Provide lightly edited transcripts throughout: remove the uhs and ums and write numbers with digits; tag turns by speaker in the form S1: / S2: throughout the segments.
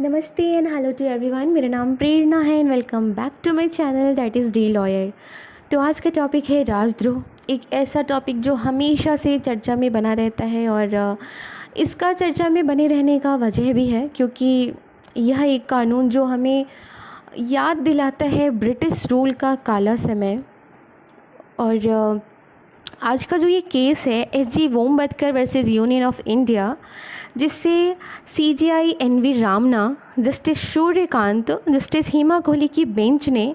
S1: नमस्ते and hello to everyone. मेरा नाम प्रेरणा है and welcome back to my channel that is the lawyer. तो आज का टॉपिक है राजद्रोह। एक ऐसा टॉपिक जो हमेशा से चर्चा में बना रहता है और इसका चर्चा में बने रहने का वजह भी है क्योंकि यह एक कानून जो हमें याद दिलाता है ब्रिटिश रूल का काला समय। और आज का जो ये केस है S G. Vombatkere versus union of India, जिससे CJI NV Ramana, justice Suryakant, justice Hema Kohli की बेंच ने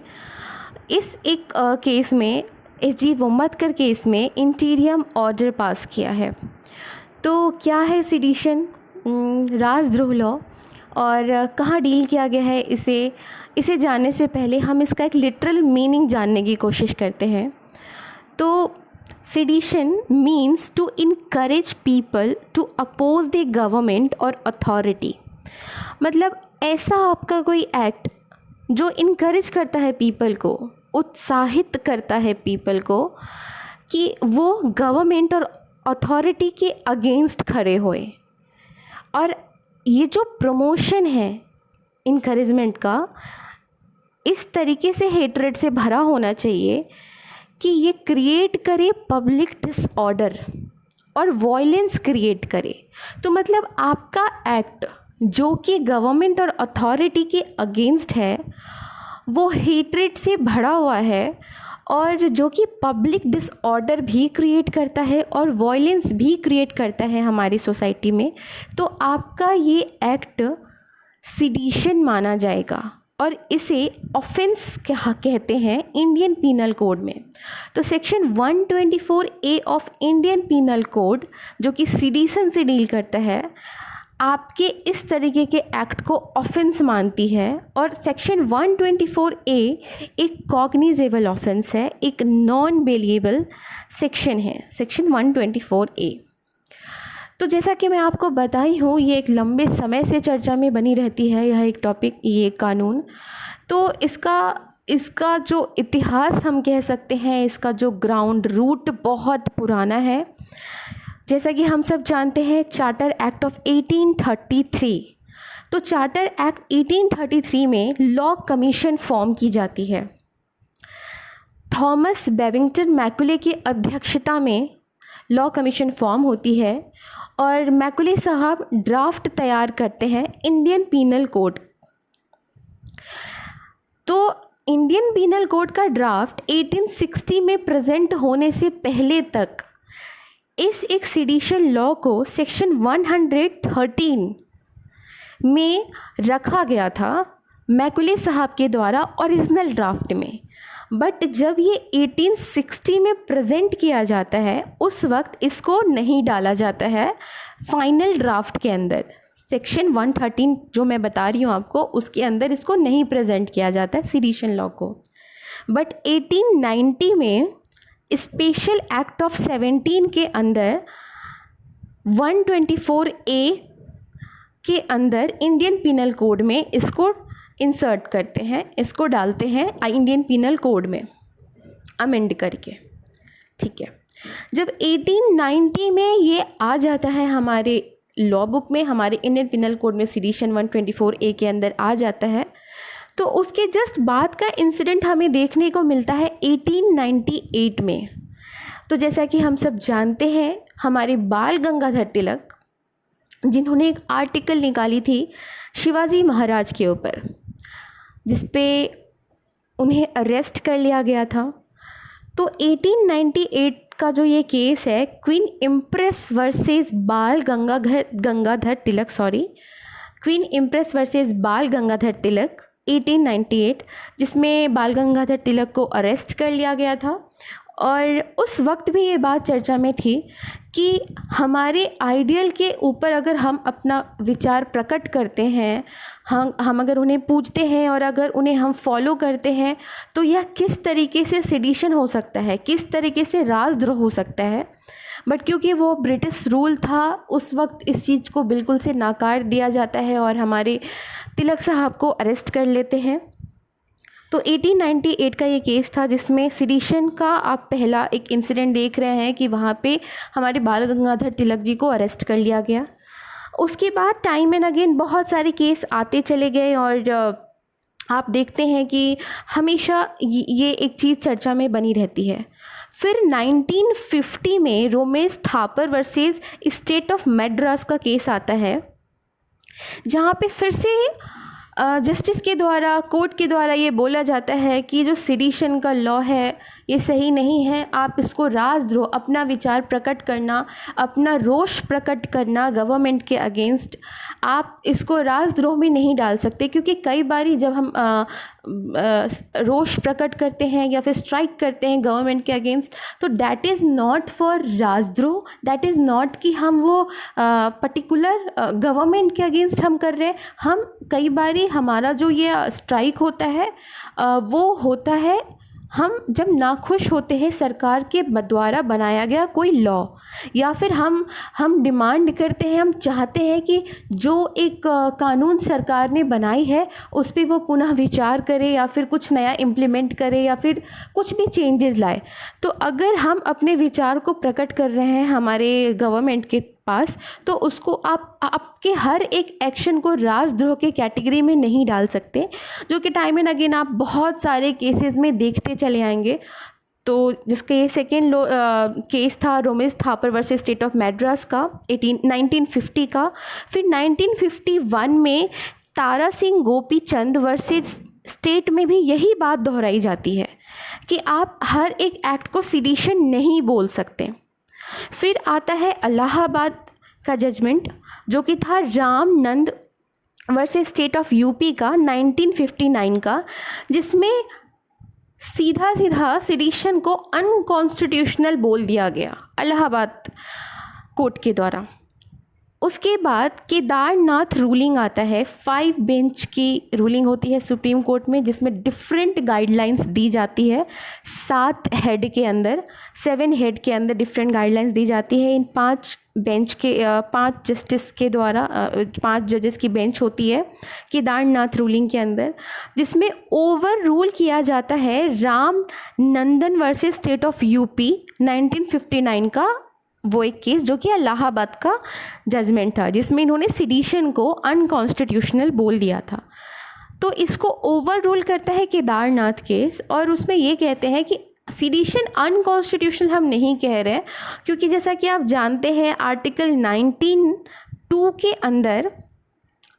S1: इस एक केस में एस.जी. वोमवतकर केस में इंटीरियम ऑर्डर पास किया है। तो क्या है सिडिशन, राजद्रोह लॉ और कहाँ डील किया गया है, इसे जानने से पहले हम इसका एक लिटरल मीनिंग जानने की कोशिश करते हैं। तो Sedition means to encourage people to oppose the government or authority। मतलब ऐसा आपका कोई एक्ट जो इनकरेज करता है पीपल को, उत्साहित करता है पीपल को कि वो गवर्नमेंट और अथॉरिटी के अगेंस्ट खड़े होए। और ये जो प्रमोशन है इनकरेजमेंट का, इस तरीके से हेट्रेड से भरा होना चाहिए कि ये क्रिएट करे पब्लिक डिसऑर्डर और वॉयलेंस क्रिएट करे। तो मतलब आपका एक्ट जो कि गवर्नमेंट और अथॉरिटी के अगेंस्ट है वो हेट्रेड से भरा हुआ है और जो कि पब्लिक डिसऑर्डर भी क्रिएट करता है और वॉयलेंस भी क्रिएट करता है हमारी सोसाइटी में, तो आपका ये एक्ट सिडिशन माना जाएगा और इसे ऑफेंस कहते हैं इंडियन पीनल कोड में। तो section 124A of Indian penal code जो कि सिडिशन से डील करता है, आपके इस तरीके के एक्ट को ऑफेंस मानती है। और सेक्शन 124A एक कॉग्निजेबल ऑफेंस है, एक नॉन बेलिएबल सेक्शन है, सेक्शन 124A। तो जैसा कि मैं आपको बताई हूँ, ये एक लंबे समय से चर्चा में बनी रहती है यह एक टॉपिक, ये कानून। तो इसका जो इतिहास हम कह सकते हैं, इसका जो ग्राउंड रूट बहुत पुराना है। जैसा कि हम सब जानते हैं चार्टर एक्ट ऑफ 1833। तो चार्टर एक्ट 1833 में लॉ कमीशन फॉर्म की जाती है। थॉमस बेबिंगटन मैकुले की अध्यक्षता में लॉ कमीशन फॉर्म होती है और मैकुले साहब ड्राफ्ट तैयार करते हैं इंडियन पीनल कोड। तो इंडियन पीनल कोड का ड्राफ्ट 1860 में प्रेजेंट होने से पहले तक इस एक सिडिशन लॉ को सेक्शन 113 में रखा गया था मैकुले साहब के द्वारा ओरिजिनल ड्राफ्ट में। बट जब ये 1860 में प्रेजेंट किया जाता है उस वक्त इसको नहीं डाला जाता है फाइनल ड्राफ्ट के अंदर। सेक्शन 113 जो मैं बता रही हूँ आपको, उसके अंदर इसको नहीं प्रेजेंट किया जाता है सिडिशन लॉ को। बट 1890 में स्पेशल एक्ट ऑफ 17 के अंदर 124A के अंदर इंडियन पीनल कोड में इसको इंसर्ट करते हैं, इसको डालते हैं इंडियन पीनल कोड में अमेंड करके। ठीक है, जब 1890 में ये आ जाता है हमारे लॉ बुक में, हमारे इंडियन पीनल कोड में सिडिशन 124A के अंदर आ जाता है, तो उसके जस्ट बाद का इंसिडेंट हमें देखने को मिलता है 1898 में। तो जैसा कि हम सब जानते हैं, हमारे बाल गंगाधर तिलक, जिन्होंने एक आर्टिकल निकाली थी शिवाजी महाराज के ऊपर, जिस पे उन्हें अरेस्ट कर लिया गया था। तो 1898 का जो ये केस है, क्वीन इम्प्रेस वर्सेस बाल Gangadhar Tilak, queen impress versus बाल गंगाधर तिलक 1898, जिसमें बाल गंगाधर तिलक को अरेस्ट कर लिया गया था। और उस वक्त भी ये बात चर्चा में थी कि हमारे आइडियल के ऊपर अगर हम अपना विचार प्रकट करते हैं, हम अगर उन्हें पूछते हैं और अगर उन्हें हम फॉलो करते हैं, तो यह किस तरीके से सिडिशन हो सकता है, किस तरीके से राजद्रोह हो सकता है। बट क्योंकि वो ब्रिटिश रूल था, उस वक्त इस चीज़ को बिल्कुल से नाकार दिया जाता है और हमारे तिलक साहब को अरेस्ट कर लेते हैं। तो 1898 का ये केस था जिसमें सिडिशन का आप पहला एक इंसिडेंट देख रहे हैं कि वहाँ पे हमारे बाल गंगाधर तिलक जी को अरेस्ट कर लिया गया। उसके बाद टाइम एंड अगेन बहुत सारे केस आते चले गए और आप देखते हैं कि हमेशा ये एक चीज़ चर्चा में बनी रहती है। फिर 1950 में Romesh Thapar versus state of Madras का केस आता है, जहाँ पे फिर से जस्टिस के द्वारा, कोर्ट के द्वारा ये बोला जाता है कि जो सिडिशन का लॉ है ये सही नहीं है। आप इसको राजद्रोह, अपना विचार प्रकट करना, अपना रोष प्रकट करना गवर्नमेंट के अगेंस्ट, आप इसको राजद्रोह में नहीं डाल सकते, क्योंकि कई बारी जब हम रोष प्रकट करते हैं या फिर स्ट्राइक करते हैं गवर्नमेंट के अगेंस्ट, तो दैट इज़ नॉट फॉर राजद्रोह, दैट इज़ नॉट कि हम वो पर्टिकुलर गवर्नमेंट के अगेंस्ट हम कर रहे हैं। हम कई बारी हमारा जो ये स्ट्राइक होता है वो होता है हम जब नाखुश होते हैं सरकार के द्वारा बनाया गया कोई लॉ, या फिर हम डिमांड करते हैं, हम चाहते हैं कि जो एक कानून सरकार ने बनाई है उस पर वो पुनः विचार करे या फिर कुछ नया इम्प्लीमेंट करे या फिर कुछ भी चेंजेस लाए। तो अगर हम अपने विचार को प्रकट कर रहे हैं हमारे गवर्नमेंट के पास, तो उसको आप आपके हर एक एक्शन को राजद्रोह के कैटेगरी में नहीं डाल सकते, जो कि टाइम एंड अगेन आप बहुत सारे केसेस में देखते चले आएंगे। तो जिसका ये सेकेंड केस था Romesh Thapar versus state of Madras का 1950 का। फिर 1951 में तारा सिंह गोपीचंद वर्सेस स्टेट में भी यही बात दोहराई जाती है कि आप हर एक एक्ट को सिडिशन नहीं बोल सकते। फिर आता है इलाहाबाद का जजमेंट, जो कि था राम नंद वर्सेस स्टेट ऑफ यूपी का 1959 का, जिसमें सीधा सीधा सिडिशन को अनकॉन्स्टिट्यूशनल बोल दिया गया इलाहाबाद कोर्ट के द्वारा। उसके बाद केदारनाथ रूलिंग आता है, 5 बेंच की रूलिंग होती है सुप्रीम कोर्ट में, जिसमें डिफरेंट गाइडलाइंस दी जाती है। 7 हेड के अंदर, 7 हेड के अंदर डिफरेंट गाइडलाइंस दी जाती है इन 5 बेंच के 5 जस्टिस के द्वारा 5 जजेस की बेंच होती है केदारनाथ रूलिंग के अंदर, जिसमें ओवर रूल किया जाता है राम नंदन वर्सेस स्टेट ऑफ यूपी 1959 का वो एक केस, जो कि इलाहाबाद का जजमेंट था, जिसमें इन्होंने सिडिशन को अनकॉन्स्टिट्यूशनल बोल दिया था। तो इसको ओवर रूल करता है केदारनाथ केस, और उसमें ये कहते हैं कि सिडिशन अनकॉन्स्टिट्यूशनल हम नहीं कह रहे, क्योंकि जैसा कि आप जानते हैं आर्टिकल 19(2) के अंदर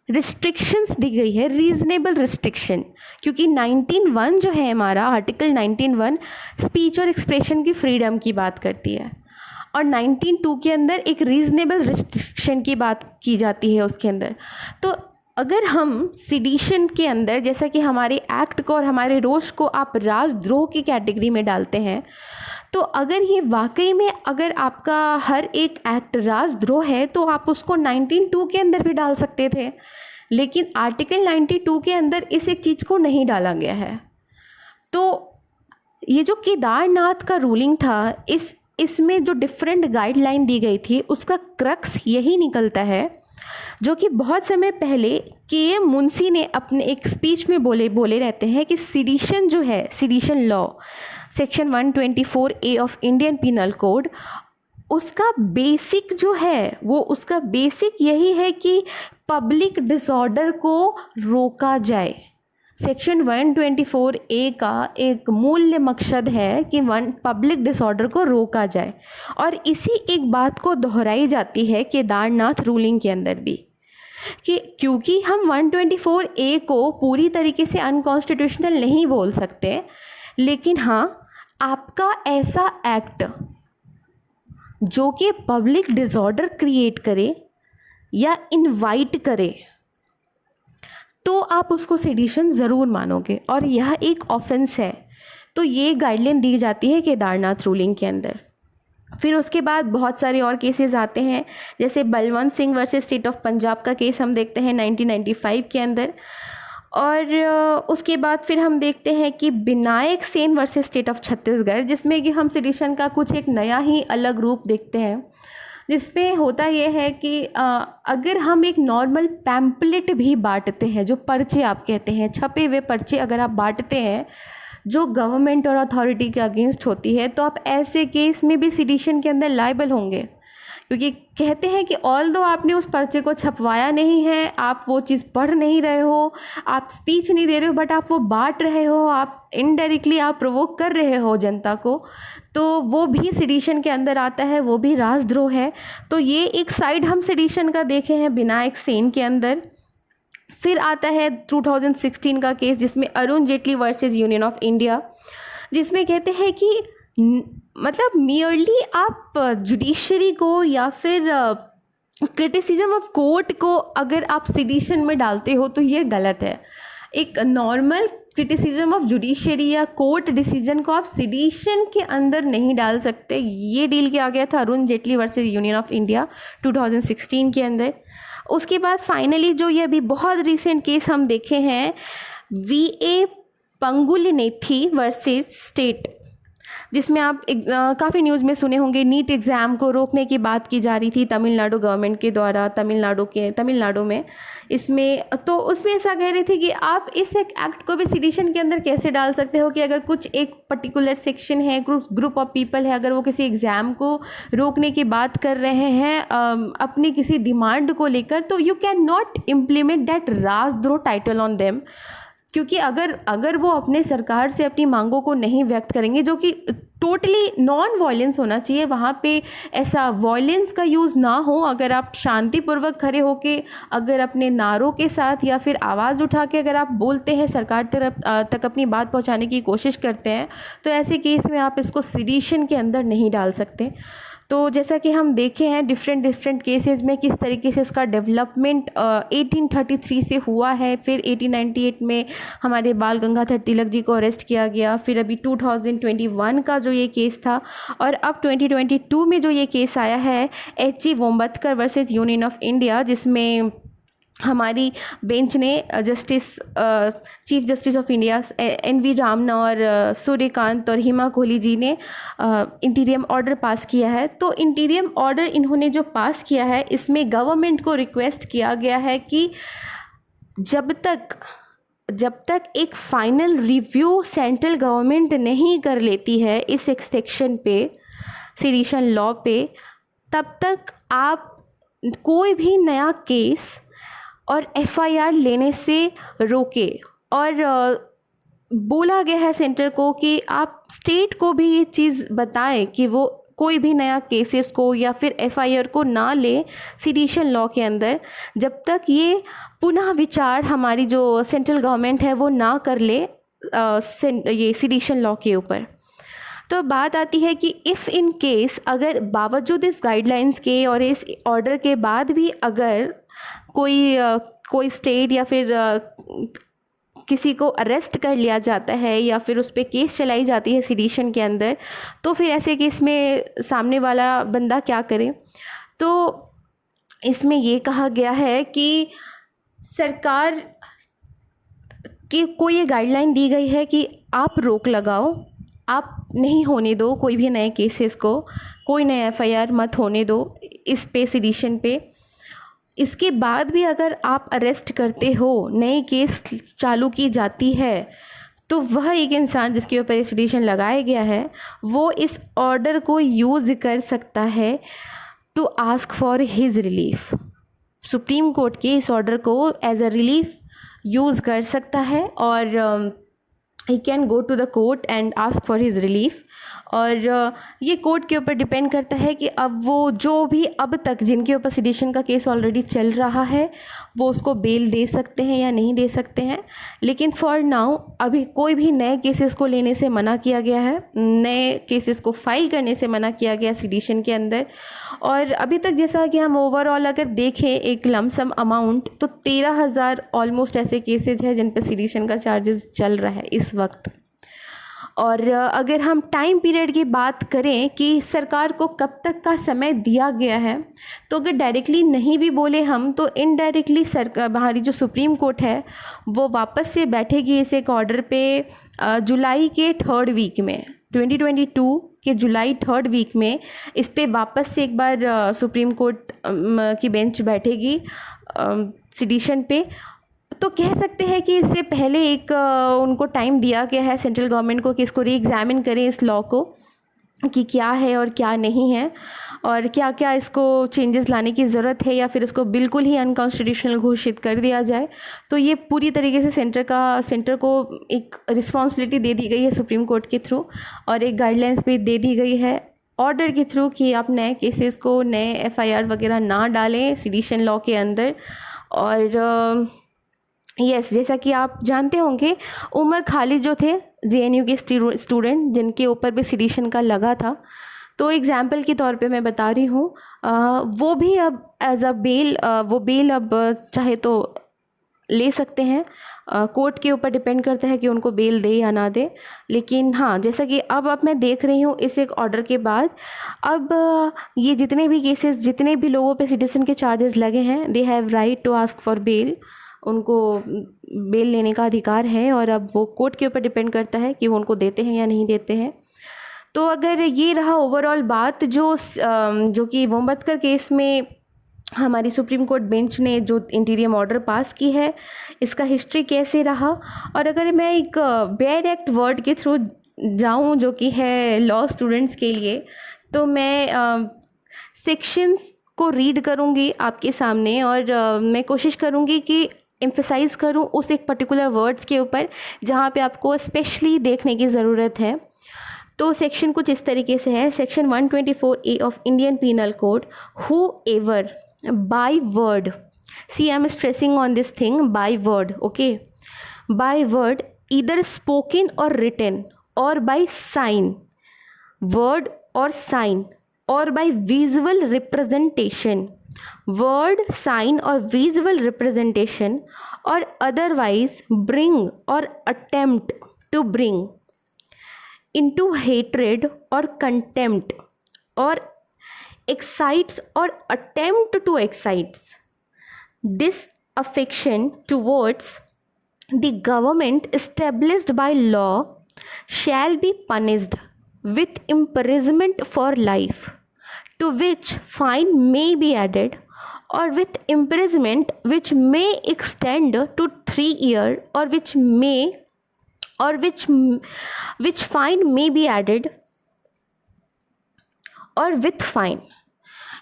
S1: रिस्ट्रिक्शंस दी गई है, रीजनेबल रिस्ट्रिक्शन, क्योंकि 19(1) जो है हमारा आर्टिकल 19(1) स्पीच और एक्सप्रेशन की फ्रीडम की बात करती है, और 19(2) के अंदर एक रीजनेबल रिस्ट्रिक्शन की बात की जाती है उसके अंदर। तो अगर हम सिडिशन के अंदर, जैसा कि हमारे एक्ट को और हमारे रोष को आप राजद्रोह की कैटेगरी में डालते हैं, तो अगर ये वाकई में अगर आपका हर एक एक्ट राजद्रोह है, तो आप उसको 19(2) के अंदर भी डाल सकते थे, लेकिन आर्टिकल 92 के अंदर इस एक चीज़ को नहीं डाला गया है। तो ये जो केदारनाथ का रूलिंग था, इसमें जो डिफरेंट गाइडलाइन दी गई थी, उसका क्रक्स यही निकलता है, जो कि बहुत समय पहले के मुंशी ने अपने एक स्पीच में बोले रहते हैं कि सिडिशन जो है, sedition law section 124A of Indian penal code, उसका बेसिक जो है वो उसका बेसिक यही है कि पब्लिक डिसऑर्डर को रोका जाए। सेक्शन 124A का एक मूल्य मकसद है कि पब्लिक डिसऑर्डर को रोका जाए, और इसी एक बात को दोहराई जाती है केदारनाथ रूलिंग के अंदर भी, कि क्योंकि हम 124A को पूरी तरीके से अनकॉन्स्टिट्यूशनल नहीं बोल सकते, लेकिन हाँ आपका ऐसा एक्ट जो कि पब्लिक डिसऑर्डर क्रिएट करे या इनवाइट करे, तो आप उसको सिडिशन ज़रूर मानोगे, और यह एक ऑफेंस है। तो ये गाइडलाइन दी जाती है केदारनाथ रूलिंग के अंदर। फिर उसके बाद बहुत सारे और केसेस आते हैं, जैसे Balwant Singh versus state of Punjab का केस हम देखते हैं 1995 के अंदर, और उसके बाद फिर हम देखते हैं कि Vinayak Sen versus state of Chhattisgarh, जिसमें कि हम सिडिशन का कुछ एक नया ही अलग रूप देखते हैं, जिसमें होता यह है कि अगर हम एक नॉर्मल पैम्पलेट भी बांटते हैं, जो पर्चे आप कहते हैं, छपे हुए पर्चे अगर आप बांटते हैं जो गवर्नमेंट और अथॉरिटी के अगेंस्ट होती है, तो आप ऐसे केस में भी सिडिशन के अंदर लायबल होंगे, क्योंकि कहते हैं कि ऑल्दो आपने उस पर्चे को छपवाया नहीं है, आप वो चीज़ पढ़ नहीं रहे हो, आप स्पीच नहीं दे रहे हो, बट आप वो बांट रहे हो, आप इनडायरेक्टली आप प्रोवोक कर रहे हो जनता को, तो वो भी सेडिशन के अंदर आता है, वो भी राजद्रोह है। तो ये एक साइड हम सेडिशन का देखे हैं बिना एक सेन के अंदर। फिर आता है 2016 का केस, जिसमें Arun Jaitley versus union of India, जिसमें कहते हैं कि मतलब मियरली आप जुडिशरी को या फिर क्रिटिसिज्म ऑफ कोर्ट को अगर आप सेडिशन में डालते हो तो ये गलत है। एक नॉर्मल क्रिटिसिज्म ऑफ जुडिशरी या कोर्ट डिसीजन को आप सेडिशन के अंदर नहीं डाल सकते। ये डील किया गया था Arun Jaitley versus union of India 2016 के अंदर। उसके बाद फाइनली जो ये अभी बहुत रिसेंट केस हम देखे हैं, वीए पंगुलिनेथी वर्सेस स्टेट, जिसमें आप काफ़ी न्यूज़ में सुने होंगे, नीट एग्ज़ाम को रोकने की बात की जा रही थी तमिलनाडु गवर्नमेंट के द्वारा, तमिलनाडु में। इसमें तो उसमें ऐसा कह रहे थे कि आप इस एक एक्ट को भी सेडिशन के अंदर कैसे डाल सकते हो कि अगर कुछ एक पर्टिकुलर सेक्शन है, ग्रुप ऑफ पीपल है, अगर वो किसी एग्ज़ाम को रोकने की बात कर रहे हैं अपनी किसी डिमांड को लेकर, तो you can not implement that राजद्रोह टाइटल ऑन देम। क्योंकि अगर वो अपने सरकार से अपनी मांगों को नहीं व्यक्त करेंगे, जो कि टोटली नॉन वायलेंस होना चाहिए, वहाँ पे ऐसा वायलेंस का यूज़ ना हो। अगर आप शांतिपूर्वक खड़े होके अगर अपने नारों के साथ या फिर आवाज़ उठा के अगर आप बोलते हैं, सरकार तक अपनी बात पहुँचाने की कोशिश करते हैं, तो ऐसे केस में आप इसको सेडिशन के अंदर नहीं डाल सकते। तो जैसा कि हम देखे हैं डिफरेंट केसेस में किस तरीके से इसका डेवलपमेंट 1833 से हुआ है। फिर 1898 में हमारे बाल गंगाधर तिलक जी को अरेस्ट किया गया। फिर अभी 2021 का जो ये केस था, और अब 2022 में जो ये केस आया है H.G. Vombatkere versus union of India, जिसमें हमारी बेंच ने chief justice of India N.V. Ramana और सूर्यकांत और हिमा कोहली जी ने इंटीरियम ऑर्डर पास किया है। तो इंटीरियम ऑर्डर इन्होंने जो पास किया है, इसमें गवर्नमेंट को रिक्वेस्ट किया गया है कि जब तक एक फाइनल रिव्यू सेंट्रल गवर्नमेंट नहीं कर लेती है इस एक सेक्शन पे, सेडिशन लॉ पे, तब तक आप कोई भी नया केस और FIR लेने से रोके। और बोला गया है सेंटर को कि आप स्टेट को भी ये चीज़ बताएं कि वो कोई भी नया केसेस को या फिर FIR को ना ले सेडिशन लॉ के अंदर, जब तक ये पुनः विचार हमारी जो सेंट्रल गवर्नमेंट है वो ना कर ले ये सेडिशन लॉ के ऊपर। तो बात आती है कि इफ़ इन केस अगर बावजूद इस गाइडलाइंस के और इस ऑर्डर के बाद भी अगर कोई स्टेट या फिर किसी को अरेस्ट कर लिया जाता है या फिर उस पर केस चलाई जाती है सेडिशन के अंदर, तो फिर ऐसे केस में सामने वाला बंदा क्या करे। तो इसमें ये कहा गया है कि सरकार को ये गाइडलाइन दी गई है कि आप रोक लगाओ, आप नहीं होने दो कोई भी नए केसेस को, कोई नया FIR मत होने दो इस पे सेडिशन पे। इसके बाद भी अगर आप अरेस्ट करते हो, नए केस चालू की जाती है, तो वह एक इंसान जिसके ऊपर सेडिशन लगाया गया है वो इस ऑर्डर को यूज़ कर सकता है to ask for his relief. Supreme court के इस ऑर्डर को एज अ रिलीफ यूज़ कर सकता है और he can go to the court and ask for his relief. और ये कोर्ट के ऊपर डिपेंड करता है कि अब वो जो भी अब तक जिनके ऊपर सेडिशन का केस ऑलरेडी चल रहा है वो उसको बेल दे सकते हैं या नहीं दे सकते हैं। लेकिन फॉर नाउ अभी कोई भी नए केसेस को लेने से मना किया गया है, नए केसेस को फाइल करने से मना किया गया सेडिशन के अंदर। और अभी तक जैसा कि हम ओवरऑल अगर देखें एक लमसम अमाउंट, तो 13,000 ऑलमोस्ट ऐसे केसेज हैं जिन पर सेडिशन का चार्जेस चल रहा है इस वक्त। और अगर हम टाइम पीरियड की बात करें कि सरकार को कब तक का समय दिया गया है, तो अगर डायरेक्टली नहीं भी बोले हम, तो इनडायरेक्टली सरकार, हमारी जो सुप्रीम कोर्ट है वो वापस से बैठेगी इस एक ऑर्डर पे जुलाई के 3rd वीक में, 2022 के जुलाई 3rd वीक में इस पे वापस से एक बार सुप्रीम कोर्ट की बेंच बैठेगी सेडिशन पे। तो कह सकते हैं कि इससे पहले एक उनको टाइम दिया गया है सेंट्रल गवर्नमेंट को कि इसको री एग्ज़ामिन करें इस लॉ को कि क्या है और क्या नहीं है। और क्या क्या इसको चेंजेस लाने की ज़रूरत है या फिर इसको बिल्कुल ही अनकॉन्स्टिट्यूशनल घोषित कर दिया जाए। तो ये पूरी तरीके से सेंटर को एक रिस्पॉन्सिबिलिटी दे दी गई है सुप्रीम कोर्ट के थ्रू, और एक गाइडलाइंस भी दे दी गई है ऑर्डर के थ्रू कि आप नए केसेस को, नए एफआईआर वगैरह ना डालें सेडिशन लॉ के अंदर। और यस, जैसा कि आप जानते होंगे, उमर खालिद जो थे जेएनयू के स्टूडेंट जिनके ऊपर भी सेडिशन का लगा था, तो एग्जाम्पल के तौर पे मैं बता रही हूँ, वो भी अब एज अ बेल वो बेल अब चाहे तो ले सकते हैं। कोर्ट के ऊपर डिपेंड करता है कि उनको बेल दे या ना दे। लेकिन हाँ, जैसा कि अब मैं देख रही हूँ इस एक ऑर्डर के बाद, अब ये जितने भी केसेस, जितने भी लोगों पे सिटीजन के चार्जेस लगे हैं, they have right to ask for bail. उनको बेल लेने का अधिकार है, और अब वो कोर्ट के ऊपर डिपेंड करता है कि वो उनको देते हैं या नहीं देते हैं। तो अगर ये रहा ओवरऑल बात जो कि वोम्बतकर केस में हमारी सुप्रीम कोर्ट बेंच ने जो इंटीरियम ऑर्डर पास की है, इसका हिस्ट्री कैसे रहा। और अगर मैं एक बैड एक्ट वर्ड के थ्रू जाऊं जो कि है लॉ स्टूडेंट्स के लिए, तो मैं सेक्शंस को रीड करूंगी आपके सामने, और मैं कोशिश करूंगी कि एम्फसाइज़ करूं उस एक पर्टिकुलर वर्ड्स के ऊपर जहां पे आपको स्पेशली देखने की ज़रूरत है। तो सेक्शन कुछ इस तरीके से है। Section 124A of Indian penal code, however by word, see I am stressing on this thing, by word, okay, by word either spoken or written or by sign, word or sign, or by visual representation, word, sign or visual representation, or otherwise bring or attempt to bring into hatred or contempt, or excites or attempt to excites disaffection towards the government established by law shall be punished with imprisonment for life, to which fine may be added, or with imprisonment which may extend to 3 years, or which fine may be added, और with fine.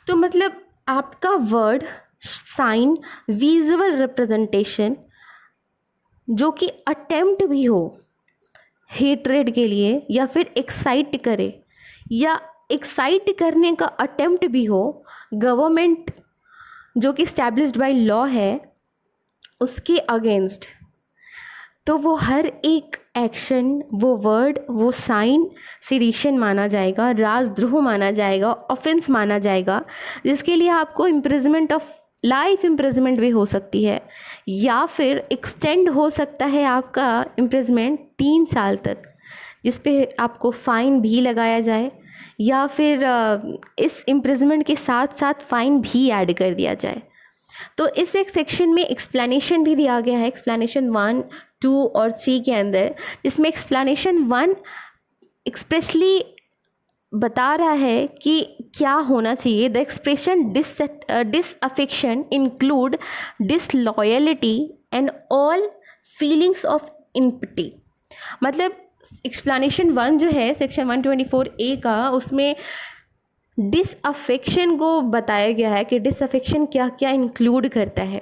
S1: तो मतलब आपका word, sign, visual representation जो कि attempt भी हो hatred के लिए, या फिर एक्साइट करे, या एक्साइट करने का अटेम्प्ट भी हो, गवर्नमेंट जो कि स्टैब्लिश्ड बाय लॉ है उसके अगेंस्ट, तो वो हर एक एक्शन, वो वर्ड, वो साइन सेडिशन माना जाएगा, राजद्रोह माना जाएगा, ऑफेंस माना जाएगा, जिसके लिए आपको इम्प्रिजमेंट ऑफ लाइफ इम्प्रिजमेंट भी हो सकती है, या फिर एक्सटेंड हो सकता है आपका इम्प्रिजमेंट 3 साल तक, जिस पे आपको फ़ाइन भी लगाया जाए, या फिर इस इम्प्रिजमेंट के साथ साथ फ़ाइन भी ऐड कर दिया जाए। तो इस एक सेक्शन में एक्सप्लेनेशन भी दिया गया है, एक्सप्लेनेशन 1, 2 और 3 के अंदर, जिसमें एक्सप्लेनेशन 1 एक्सप्रेसली बता रहा है कि क्या होना चाहिए। The expression disaffection include disloyalty and all feelings of enmity. मतलब एक्सप्लेनेशन 1 जो है सेक्शन 124A का, उसमें डिसअफेक्शन को बताया गया है कि डिसअफेक्शन क्या क्या इंक्लूड करता है।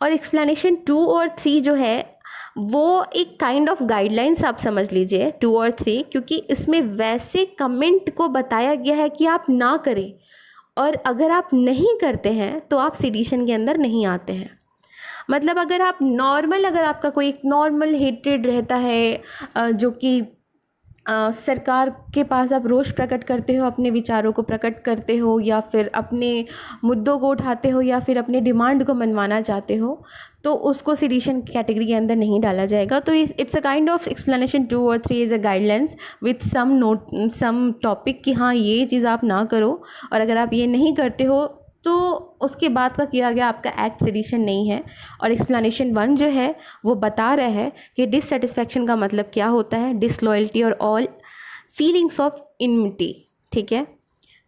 S1: और एक्सप्लेनेशन 2 और 3 जो है वो एक काइंड ऑफ गाइडलाइंस आप समझ लीजिए, 2 और 3, क्योंकि इसमें वैसे कमेंट को बताया गया है कि आप ना करें, और अगर आप नहीं करते हैं तो आप सेडिशन के अंदर नहीं आते हैं। मतलब अगर आप अगर आपका कोई एक नॉर्मल हेट्रेड रहता है, जो कि सरकार के पास आप रोष प्रकट करते हो, अपने विचारों को प्रकट करते हो, या फिर अपने मुद्दों को उठाते हो, या फिर अपने डिमांड को मनवाना चाहते हो, तो उसको सेडिशन कैटेगरी के अंदर नहीं डाला जाएगा। तो it's a kind of explanation 2 और 3 is a guidelines with some topic कि हाँ ये चीज़ आप ना करो, और अगर आप ये नहीं करते हो तो उसके बाद का किया गया आपका एक्ट सेडिशन नहीं है। और एक्सप्लेनेशन 1 जो है वो बता रहा है कि डिससेटिस्फैक्शन का मतलब क्या होता है, डिसलॉयल्टी और ऑल फीलिंग्स ऑफ इनमिटी। ठीक है,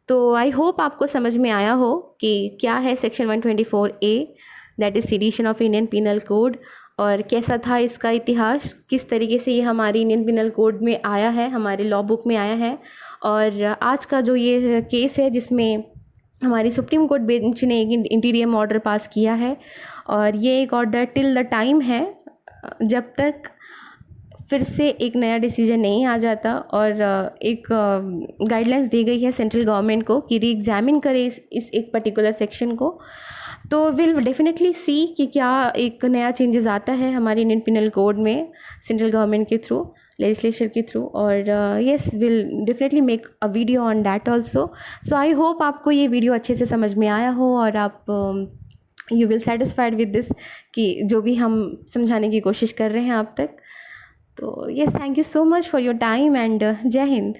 S1: तो आई होप आपको समझ में आया हो कि क्या है section 124A, that is sedition of Indian penal code, और कैसा था इसका इतिहास, किस तरीके से ये हमारी इंडियन पीनल कोड में आया है, हमारे लॉ बुक में आया है। और आज का जो ये केस है जिसमें हमारी सुप्रीम कोर्ट बेंच ने एक इंटीरियम ऑर्डर पास किया है, और ये एक ऑर्डर टिल द टाइम है जब तक फिर से एक नया डिसीजन नहीं आ जाता और एक गाइडलाइंस दी गई है सेंट्रल गवर्नमेंट को कि री एग्ज़ामिन करे इस एक पर्टिकुलर सेक्शन को। तो विल डेफिनेटली सी कि क्या एक नया चेंजेस आता है हमारे इंडियन पिनल कोड में सेंट्रल गवर्नमेंट के थ्रू, लेजिस्लेचर के थ्रू, और yes will definitely make a video on that also. So I hope आपको ये वीडियो अच्छे से समझ में आया हो और आप you will satisfied with this कि जो भी हम समझाने की कोशिश कर रहे हैं आप तक। तो yes, thank you so much for your time and जय हिंद।